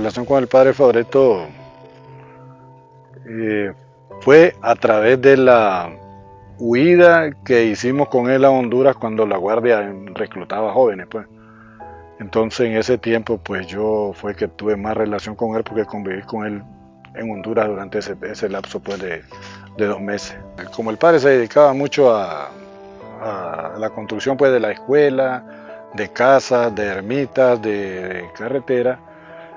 relación con el padre Fabreto fue a través de la huida que hicimos con él a Honduras cuando la Guardia reclutaba jóvenes, pues. Entonces en ese tiempo pues yo fue que tuve más relación con él porque conviví con él en Honduras durante ese lapso pues de 2 meses. Como el padre se dedicaba mucho a la construcción pues de la escuela, de casas, de ermitas, de carretera,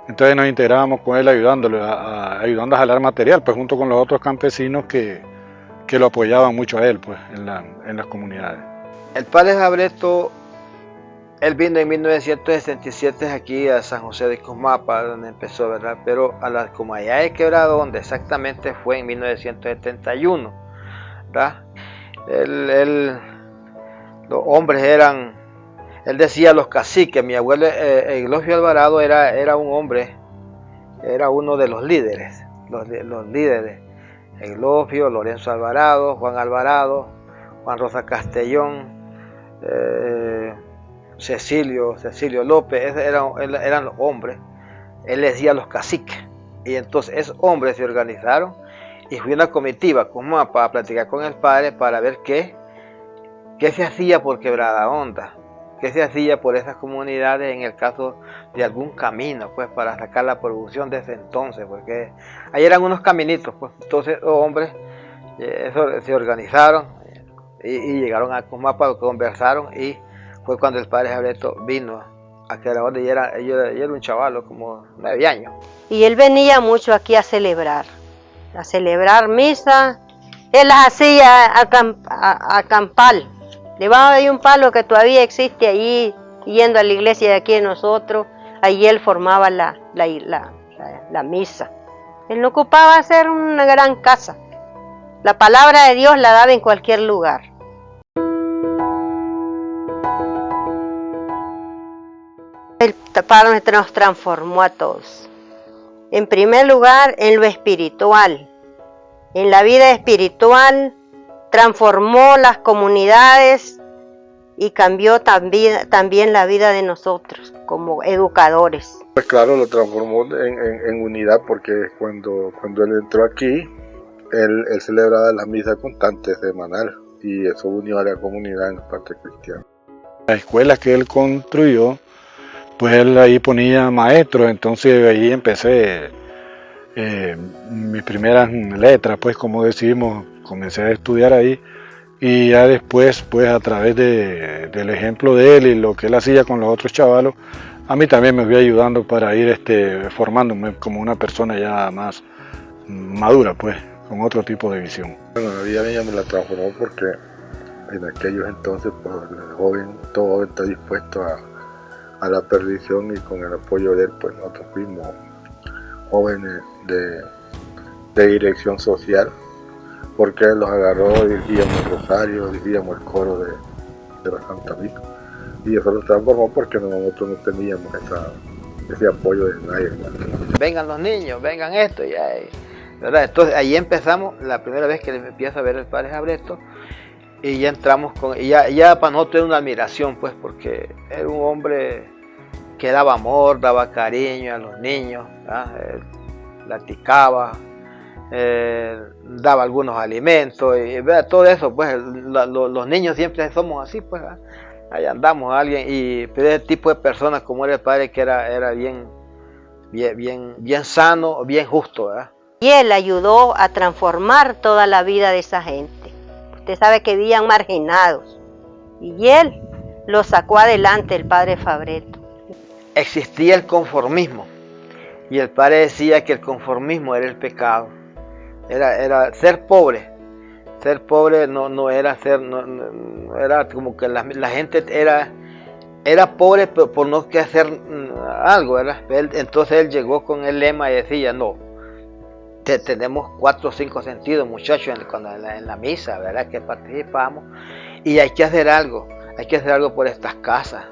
entonces nos integrábamos con él ayudándolo ayudando a jalar material pues junto con los otros campesinos que lo apoyaban mucho a él pues en las comunidades. El padre Fabreto, él vino en 1967 aquí a San José de Cosmapa, donde empezó, ¿verdad? Pero a la comunidad de Quebrado, donde exactamente fue en 1971, ¿verdad? Los hombres eran, él decía los caciques. Mi abuelo Eulogio Alvarado era un hombre, era uno de los líderes, los líderes. Eulogio, Lorenzo Alvarado, Juan Rosa Castellón, Cecilio López, eran los hombres. Él les decía los caciques. Y entonces esos hombres se organizaron y fui una comitiva para platicar con el padre para ver qué se hacía por Quebrada Honda, qué se hacía por esas comunidades en el caso de algún camino, pues para sacar la producción de ese entonces, porque ahí eran unos caminitos, pues. Entonces los hombres se organizaron y llegaron a Cosmapa, conversaron, y fue cuando el padre Fabreto vino a Quebrada Honda y era un chavalo como 9 años. Y él venía mucho aquí a celebrar misa. Él las hacía a campal. Debajo de un palo que todavía existe allí, yendo a la iglesia de aquí de nosotros, allí él formaba la misa. Él no ocupaba hacer una gran casa. La palabra de Dios la daba en cualquier lugar. El Padre nos transformó a todos. En primer lugar, en lo espiritual. En la vida espiritual transformó las comunidades y cambió también la vida de nosotros como educadores. Pues claro, lo transformó en unidad, porque cuando él entró aquí, él celebraba la misa constante semanal, y eso unió a la comunidad en la parte cristiana. Las escuelas que él construyó, pues él ahí ponía maestros, entonces ahí empecé mis primeras letras, pues como decimos, comencé a estudiar ahí, y ya después, pues a través del ejemplo de él y lo que él hacía con los otros chavalos, a mí también me fui ayudando para ir formándome como una persona ya más madura, pues, con otro tipo de visión. Bueno, la vida mía me la transformó porque en aquellos entonces, pues, todo joven está dispuesto a la perdición, y con el apoyo de él, pues nosotros fuimos jóvenes de dirección social, porque él los agarró, dirigíamos el rosario, dirigíamos el coro de la Santa Misa, y eso lo transformó porque nosotros no teníamos ese apoyo de nadie. Vengan los niños, vengan esto, ¿verdad? Entonces ahí empezamos, la primera vez que le empieza a ver el padre Fabreto, y ya entramos y ya para nosotros era una admiración, pues, porque era un hombre que daba amor, daba cariño a los niños, platicaba, daba algunos alimentos, y todo eso, pues los niños siempre somos así, pues, ahí andamos pero ese tipo de personas como era el padre, que era bien sano, bien justo, ¿verdad? Y él ayudó a transformar toda la vida de esa gente. Usted sabe que vivían marginados, y él lo sacó adelante, el padre Fabreto. Existía el conformismo, y el padre decía que el conformismo era el pecado. Era ser pobre. Ser pobre no era era como que la gente era pobre por no que hacer algo, ¿verdad? Entonces él llegó con el lema y decía, no, tenemos 4 o 5 sentidos, muchachos, en la misa, ¿verdad?, que participamos, y hay que hacer algo por estas casas,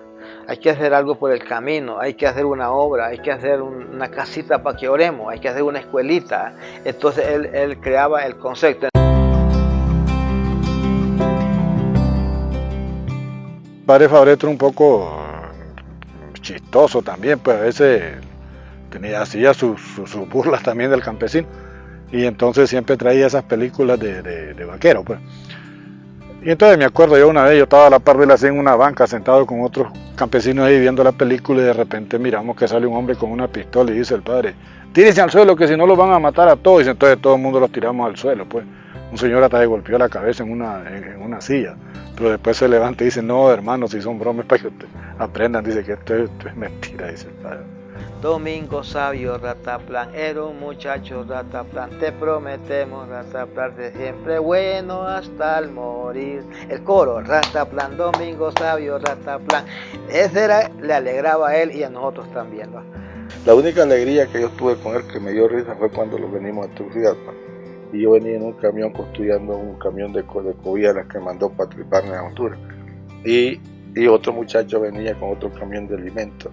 hay que hacer algo por el camino, hay que hacer una obra, hay que hacer una casita para que oremos, hay que hacer una escuelita. Entonces él creaba el concepto. Padre Fabreto era un poco chistoso también, pues a veces hacía sus burlas también del campesino. Y entonces siempre traía esas películas de vaquero, pues. Y entonces me acuerdo yo una vez, yo estaba a la par de él así en una banca sentado con otros campesinos ahí viendo la película y de repente miramos que sale un hombre con una pistola y dice el padre, tírense al suelo que si no los van a matar a todos. Y entonces todo el mundo los tiramos al suelo, pues. Un señor hasta le golpeó la cabeza en una silla, pero después se levanta y dice, no hermano, si son bromas para que ustedes aprendan, dice que esto es mentira, dice el padre. Domingo sabio Rataplan, era un muchacho Rataplan, te prometemos Rataplan, de siempre bueno hasta el morir. El coro, Rataplan, Domingo sabio Rataplan, ese le alegraba a él y a nosotros también, ¿no? La única alegría que yo tuve con él que me dio risa fue cuando lo venimos a Tegucigalpa. Y yo venía en un camión custodiando un camión de cobijas que mandó para triparme a Honduras. Y otro muchacho venía con otro camión de alimentos.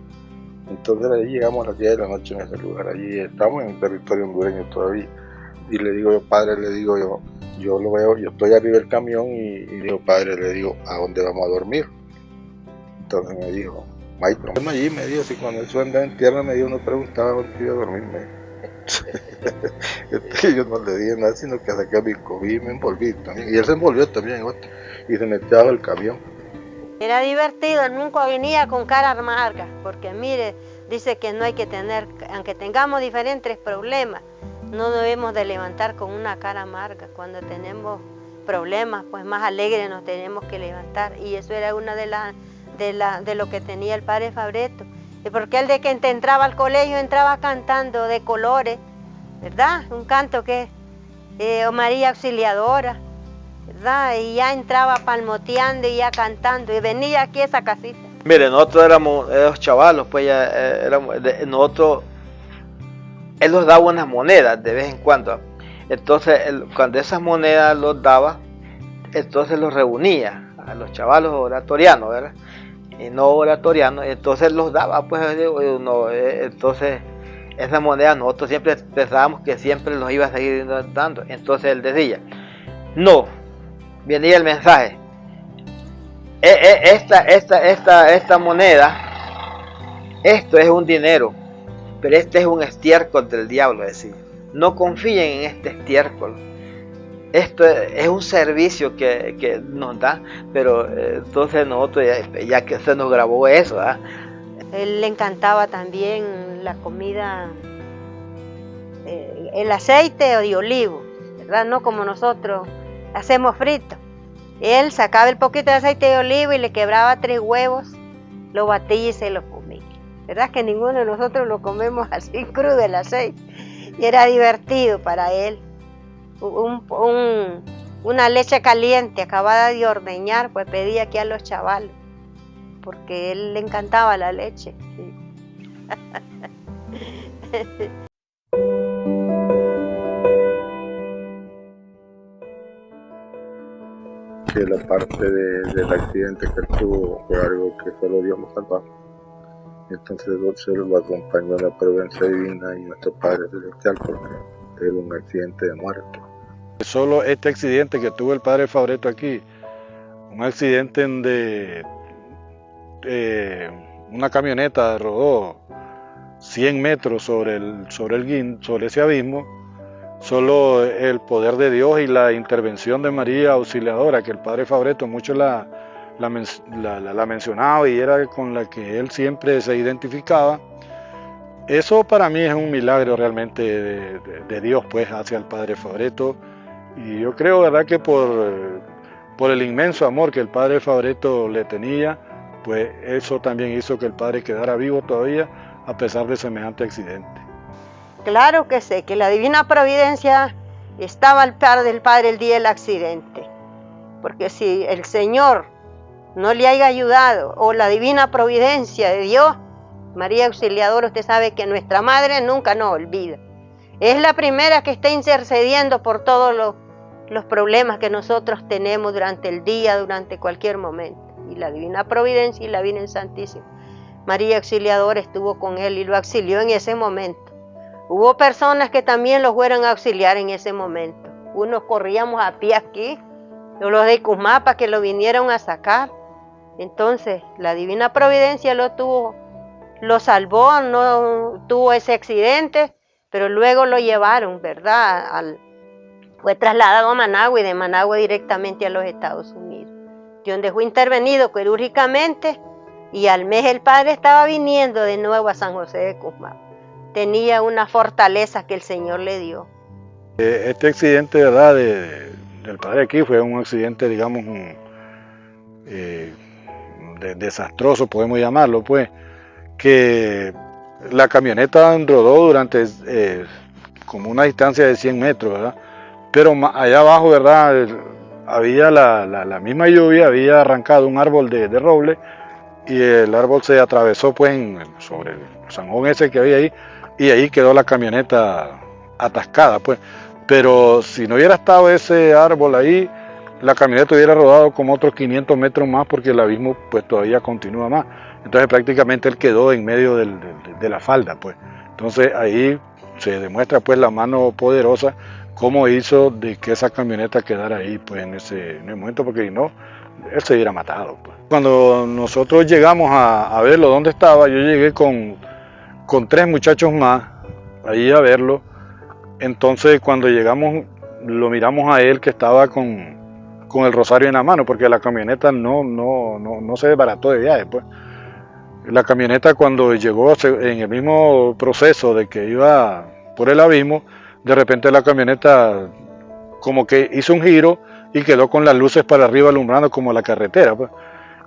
Entonces allí llegamos a las 10 de la noche en ese lugar. Allí estamos en el territorio hondureño todavía. Y le digo yo, padre, yo lo veo, yo estoy arriba del camión y digo, padre, le digo, ¿a dónde vamos a dormir? Entonces me dijo, maestro, allí me dijo, si cuando eso andaba en tierra me dijo, no preguntaba dónde iba a dormir, me dijo. Yo no le dije nada, sino que saqué mi cobija y me envolví también. Y él se envolvió también y se metió bajo el camión. Era divertido, él nunca venía con cara amarga, porque mire, dice que no hay que tener, aunque tengamos diferentes problemas, no debemos de levantar con una cara amarga. Cuando tenemos problemas, pues más alegres nos tenemos que levantar. Y eso era una de lo que tenía el padre Fabreto. Y porque él de que entraba al colegio entraba cantando de colores, ¿verdad? Un canto que es María Auxiliadora, ¿verdad? Y ya entraba palmoteando y ya cantando y venía aquí a esa casita. Mire, nosotros éramos chavalos, pues ya nosotros, él nos daba unas monedas de vez en cuando. Entonces, cuando esas monedas los daba, entonces los reunía a los chavalos oratorianos, ¿verdad? Y no oratorianos, entonces los daba, pues, entonces esas monedas nosotros siempre pensábamos que siempre los iba a seguir dando. Entonces él decía, no, venía el mensaje, esta moneda, esto es un dinero, pero este es un estiércol del diablo, decía. No confíen en este estiércol. Esto es un servicio que nos da, pero entonces nosotros ya que se nos grabó eso, ¿eh? Él le encantaba también la comida, el aceite de olivo, ¿verdad? No como nosotros hacemos frito. Él sacaba el poquito de aceite de olivo y le quebraba 3 huevos, lo batía y se lo comía. ¿Verdad que ninguno de nosotros lo comemos así crudo el aceite? Y era divertido para él. Una leche caliente acabada de ordeñar, pues pedía aquí a los chavales, porque a él le encantaba la leche. Sí. Que la parte del accidente que él tuvo fue algo que solo Dios lo salvó. Entonces se lo acompañó la providencia divina y nuestro Padre Celestial, porque era un accidente de muerte. Solo este accidente que tuvo el padre Fabreto aquí, un accidente donde una camioneta rodó 100 metros sobre ese abismo, solo el poder de Dios y la intervención de María Auxiliadora, que el padre Fabreto mucho la mencionaba y era con la que él siempre se identificaba. Eso para mí es un milagro realmente de Dios, pues, hacia el padre Fabreto. Y yo creo, verdad, que por el inmenso amor que el padre Fabreto le tenía, pues eso también hizo que el padre quedara vivo todavía a pesar de semejante accidente. Claro que sé que la divina providencia estaba al par del padre el día del accidente, porque si el Señor no le haya ayudado, o la divina providencia de Dios, María Auxiliadora, usted sabe que nuestra madre nunca nos olvida. Es la primera que está intercediendo por todos los problemas que nosotros tenemos durante el día, durante cualquier momento. Y la divina providencia y la Virgen Santísima, María Auxiliadora, estuvo con él y lo auxilió en ese momento. Hubo personas que también lo fueron a auxiliar en ese momento. Unos corríamos a pie aquí, los de Cusmapa que lo vinieron a sacar. Entonces, la divina providencia lo tuvo lo salvó, no tuvo ese accidente, pero luego lo llevaron, ¿verdad? Fue trasladado a Managua y de Managua directamente a los Estados Unidos, donde fue intervenido quirúrgicamente y al mes el padre estaba viniendo de nuevo a San José de Cusmán. Tenía una fortaleza que el Señor le dio. Este accidente, ¿verdad?, del padre aquí fue un accidente, digamos, desastroso, podemos llamarlo, pues, que la camioneta rodó durante como una distancia de 100 metros, ¿verdad? Pero allá abajo, ¿verdad?, había la misma lluvia, había arrancado un árbol de roble y el árbol se atravesó pues sobre el zanjón ese que había ahí y ahí quedó la camioneta atascada, pues. Pero si no hubiera estado ese árbol ahí, la camioneta hubiera rodado como otros 500 metros más porque el abismo pues todavía continúa más. Entonces prácticamente él quedó en medio de la falda, pues. Entonces ahí se demuestra pues la mano poderosa cómo hizo de que esa camioneta quedara ahí pues en ese momento, porque si no, él se hubiera matado, pues. Cuando nosotros llegamos a verlo dónde estaba, yo llegué con 3 muchachos más ahí a verlo. Entonces cuando llegamos lo miramos a él que estaba con el rosario en la mano, porque la camioneta no se desbarató de viaje, pues. La camioneta cuando llegó en el mismo proceso de que iba por el abismo, de repente la camioneta como que hizo un giro y quedó con las luces para arriba alumbrando como la carretera, pues.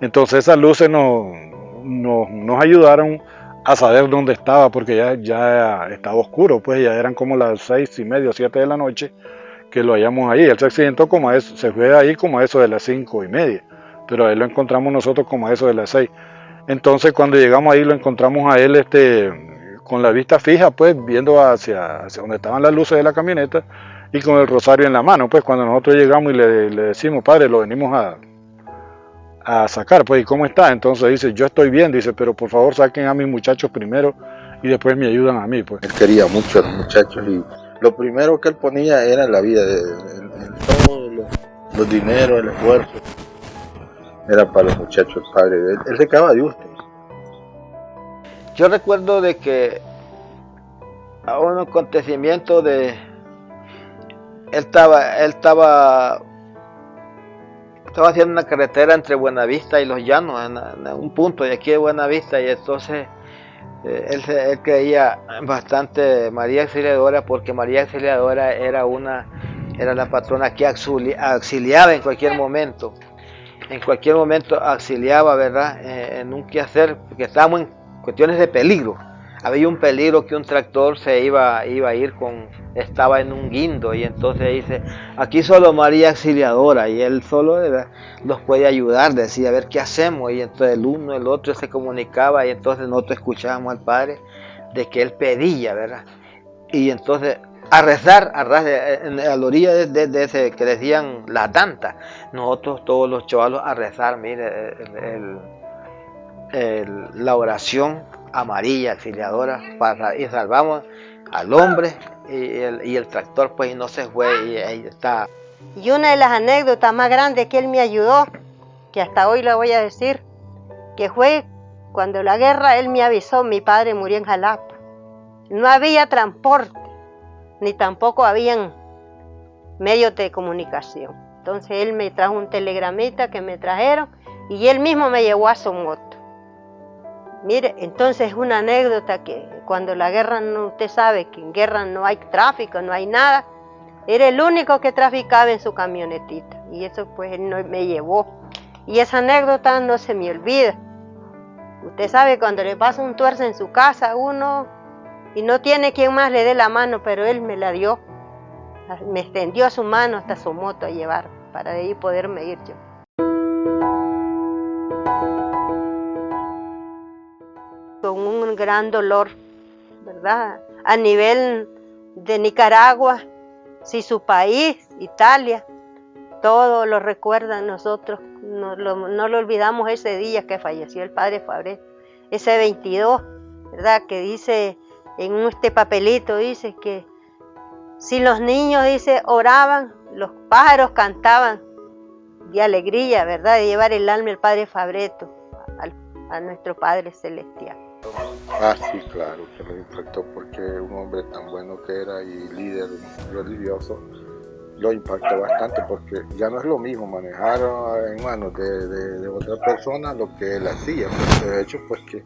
Entonces esas luces nos ayudaron a saber dónde estaba, porque ya estaba oscuro, pues ya eran como las 6:30 o 7 de la noche que lo hallamos ahí. Él se accidentó como a eso, se fue ahí como a eso de las 5:30, pero ahí lo encontramos nosotros como a eso de las 6. Entonces cuando llegamos ahí lo encontramos a él con la vista fija, pues viendo hacia donde estaban las luces de la camioneta y con el rosario en la mano. Pues cuando nosotros llegamos y le decimos, padre, lo venimos a sacar, pues, ¿y cómo está? Entonces dice, yo estoy bien, dice, pero por favor saquen a mis muchachos primero y después me ayudan a mí, pues. Él quería mucho a los muchachos y lo primero que él ponía era la vida, en todos los dineros, el esfuerzo, era para los muchachos, el padre. Él se quedaba de gusto. Yo recuerdo de que a un acontecimiento él estaba haciendo una carretera entre Buenavista y Los Llanos, en un punto de aquí de Buenavista, y entonces él creía bastante María Auxiliadora, porque María Auxiliadora era la patrona que auxiliaba en cualquier momento auxiliaba, ¿verdad? En un quehacer, porque estábamos en cuestiones de peligro. Había un peligro que un tractor se iba a ir estaba en un guindo, y entonces dice, aquí solo María Auxiliadora, y él solo, ¿verdad?, los puede ayudar, decía, a ver qué hacemos, y entonces el uno, el otro se comunicaba, y entonces nosotros escuchábamos al padre de que él pedía, ¿verdad? Y entonces a rezar a la orilla de ese que decían la tanta, nosotros todos los chavalos a rezar, mire, la oración a María Auxiliadora, y salvamos al hombre y el tractor pues no se fue, y ahí está. Y una de las anécdotas más grandes que él me ayudó, que hasta hoy la voy a decir, que fue cuando la guerra él me avisó, mi padre murió en Jalapa. No había transporte, ni tampoco habían medios de comunicación. Entonces él me trajo un telegramita que me trajeron y él mismo me llevó a su moto. Mire, entonces es una anécdota que cuando la guerra, usted sabe que en guerra no hay tráfico, no hay nada. Era el único que traficaba en su camionetita y eso pues él me llevó. Y esa anécdota no se me olvida. Usted sabe cuando le pasa un tuerce en su casa a uno y no tiene quien más le dé la mano, pero él me la dio. Me extendió su mano hasta su moto a llevar para de ahí poderme ir yo. Con un gran dolor, ¿verdad? A nivel de Nicaragua, si su país, Italia, todo lo recuerdan nosotros, no lo olvidamos ese día que falleció el padre Fabreto, ese 22, ¿verdad? Que dice en este papelito, dice que si los niños, dice, oraban, los pájaros cantaban de alegría, ¿verdad? De llevar el alma del padre Fabreto a nuestro Padre Celestial. Ah, sí, claro, que lo impactó porque un hombre tan bueno que era y líder religioso, lo impactó bastante porque ya no es lo mismo manejar en manos de otra persona lo que él hacía, pues, de hecho pues que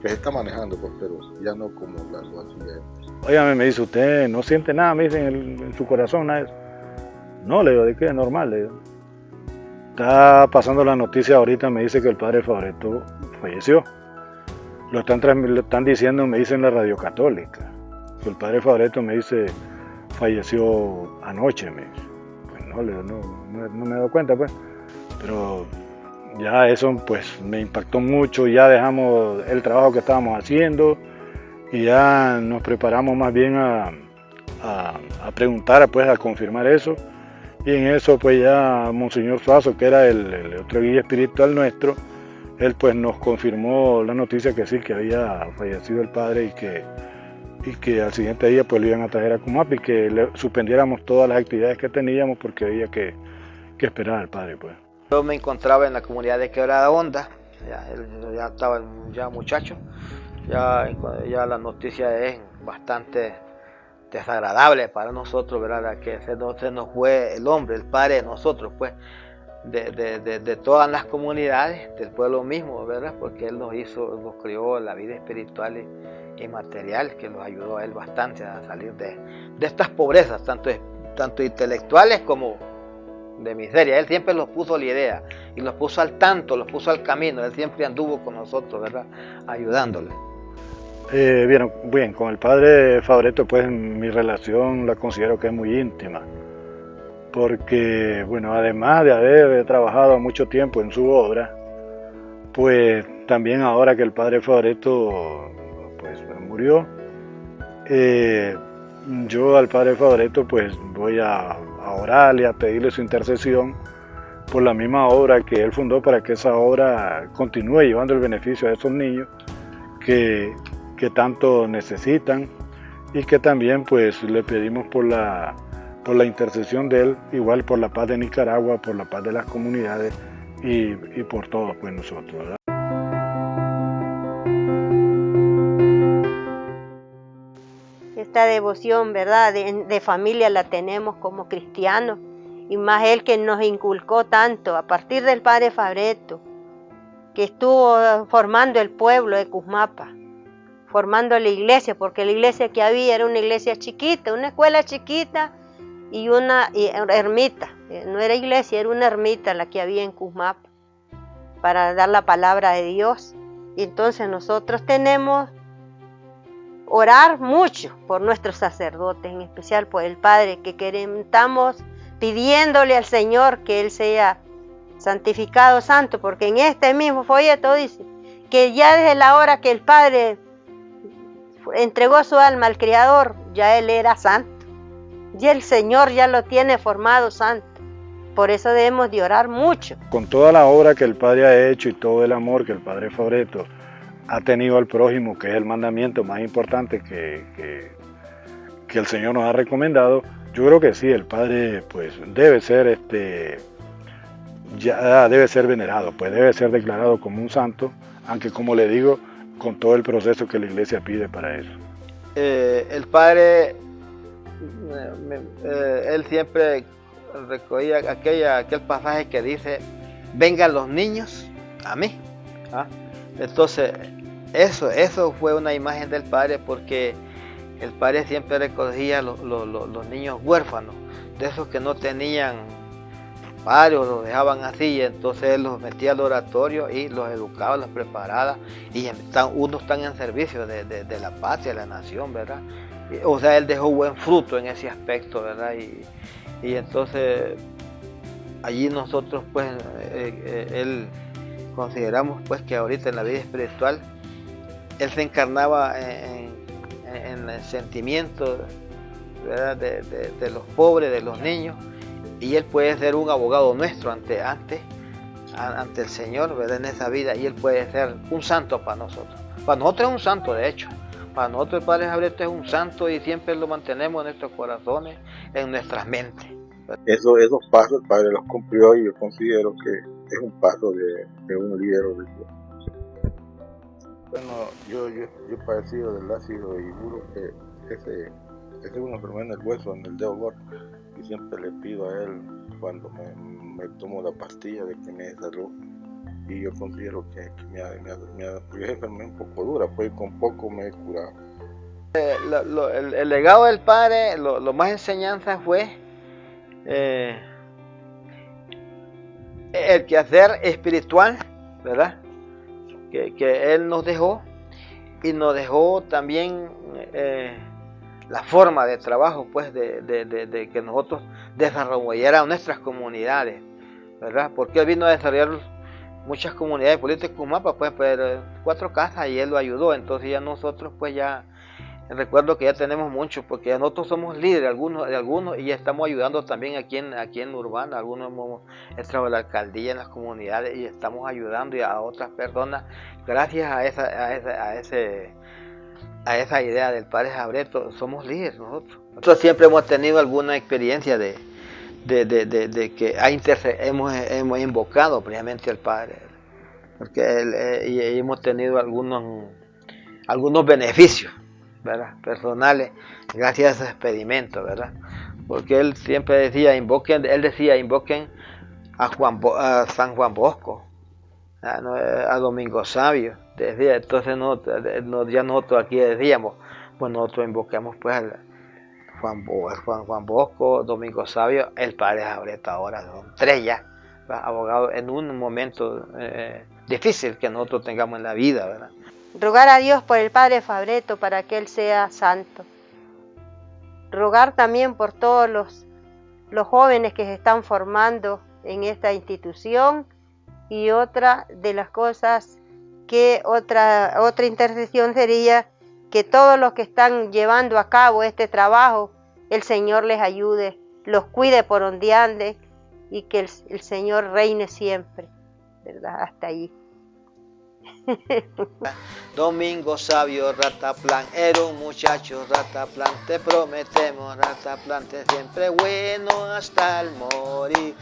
se está manejando, pues, pero ya no como lo hacía él. Óigame, me dice, ¿usted no siente nada? Me dice en su corazón, nada de eso. No, le digo, ¿de qué? Es normal, le digo. Está pasando la noticia ahorita, me dice que el padre Fabreto falleció. Lo están diciendo, me dice en la radio católica. Que el padre Fabreto me dice, falleció anoche, me dice. Pues no, le digo, no me he dado cuenta, pues. Pero ya eso pues me impactó mucho, ya dejamos el trabajo que estábamos haciendo y ya nos preparamos más bien a preguntar, pues a confirmar eso. Y en eso pues ya Monseñor Suazo, que era el otro guía espiritual nuestro, él pues nos confirmó la noticia que sí, que había fallecido el padre y que al siguiente día pues lo iban a traer a Cumapi, que le suspendiéramos todas las actividades que teníamos porque había que esperar al padre, pues. Yo me encontraba en la comunidad de Quebrada Honda, ya estaba ya muchacho, ya la noticia es bastante desagradable para nosotros, ¿verdad? Que se nos fue el hombre, el padre de nosotros, pues, de todas las comunidades, del pueblo mismo, ¿verdad? Porque él nos crió la vida espiritual y material, que nos ayudó a él bastante a salir de estas pobrezas, tanto intelectuales como de miseria. Él siempre los puso la idea y los puso al tanto, los puso al camino. Él siempre anduvo con nosotros, ¿verdad? Ayudándole. Bien, con el padre Fabreto pues mi relación la considero que es muy íntima, porque bueno, además de haber trabajado mucho tiempo en su obra, pues también ahora que el padre Fabreto pues murió, yo al padre Fabreto pues voy a orarle, a pedirle su intercesión por la misma obra que él fundó, para que esa obra continúe llevando el beneficio a esos niños que tanto necesitan, y que también pues le pedimos por la intercesión de él, igual por la paz de Nicaragua, por la paz de las comunidades y por todos pues nosotros, ¿verdad? Esta devoción, ¿verdad? De familia la tenemos como cristianos, y más él que nos inculcó tanto a partir del padre Fabreto, que estuvo formando el pueblo de Cusmapa, formando la iglesia, porque la iglesia que había era una iglesia chiquita, una escuela chiquita y una ermita. No era iglesia, era una ermita la que había en Cusmapa, para dar la palabra de Dios. Y entonces nosotros tenemos orar mucho por nuestros sacerdotes, en especial por el Padre, que estamos pidiéndole al Señor que Él sea santificado, santo, porque en este mismo folleto dice que ya desde la hora que el Padre entregó su alma al Creador, ya Él era santo, y el Señor ya lo tiene formado santo. Por eso debemos de orar mucho. Con toda la obra que el Padre ha hecho y todo el amor que el Padre Fabreto ha tenido al prójimo, que es el mandamiento más importante que el Señor nos ha recomendado, yo creo que sí, el Padre pues debe ser ya debe ser venerado, pues debe ser declarado como un santo, aunque como le digo, con todo el proceso que la iglesia pide para eso. El padre, él siempre recogía aquel pasaje que dice: vengan los niños a mí. ¿Ah? Entonces, eso fue una imagen del padre, porque el padre siempre recogía los niños huérfanos, de esos que no tenían padres, los dejaban así, y entonces él los metía al oratorio y los educaba, los preparaba, y unos están en servicio de la patria, de la nación, ¿verdad? O sea, él dejó buen fruto en ese aspecto, ¿verdad? Y entonces allí nosotros pues él consideramos pues que ahorita en la vida espiritual él se encarnaba en el sentimiento, ¿verdad? de los pobres, de los niños, y él puede ser un abogado nuestro ante el Señor, ¿verdad? En esa vida, y él puede ser un santo para nosotros. Para nosotros es un santo, de hecho. Para nosotros el Padre Fabreto es un santo, y siempre lo mantenemos en nuestros corazones, en nuestras mentes. Esos pasos el Padre los cumplió, y yo considero que es un paso de un líder religioso. Bueno, yo he padecido del ácido úrico, que ese es una enfermedad en el hueso, en el dedo gordo, y siempre le pido a él cuando me tomo la pastilla de que me dé salud, y yo considero que porque es enfermedad un poco dura, pues con poco me he curado. El legado del padre, lo más enseñanza fue el quehacer espiritual, ¿verdad? Que él nos dejó, y nos dejó también la forma de trabajo, pues, de que nosotros desarrolláramos nuestras comunidades, ¿verdad? Porque él vino a desarrollar muchas comunidades políticas con mapas, pues, pero 4 casas, y él lo ayudó. Entonces ya nosotros, pues, ya recuerdo que ya tenemos mucho, porque ya nosotros somos líderes de algunos, y ya estamos ayudando también aquí en Urbana. Algunos hemos entrado a la alcaldía, en las comunidades, y estamos ayudando a otras personas gracias a esa idea del padre Jabreto. Somos líderes nosotros. Nosotros siempre hemos tenido alguna experiencia de que hemos invocado previamente al padre, porque y hemos tenido algunos beneficios, ¿verdad?, personales, gracias a esos experimentos, ¿verdad? Porque él siempre decía, invoquen a San Juan Bosco, a Domingo Sabio, decía. Entonces ya nosotros aquí decíamos, pues nosotros invocamos pues a Juan Bosco, Domingo Sabio, el padre Jabreto. Ahora son 3 ya, abogados en un momento difícil que nosotros tengamos en la vida, ¿verdad? Rogar a Dios por el padre Jabreto para que él sea santo. Rogar también por todos los jóvenes que se están formando en esta institución. Y otra de las cosas otra intercesión sería que todos los que están llevando a cabo este trabajo, el Señor les ayude, los cuide por donde anden, y que el Señor reine siempre, ¿verdad? Hasta allí. Domingo Sabio Rataplan era un muchacho Rataplan, te prometemos Rataplan, siempre bueno hasta el morir.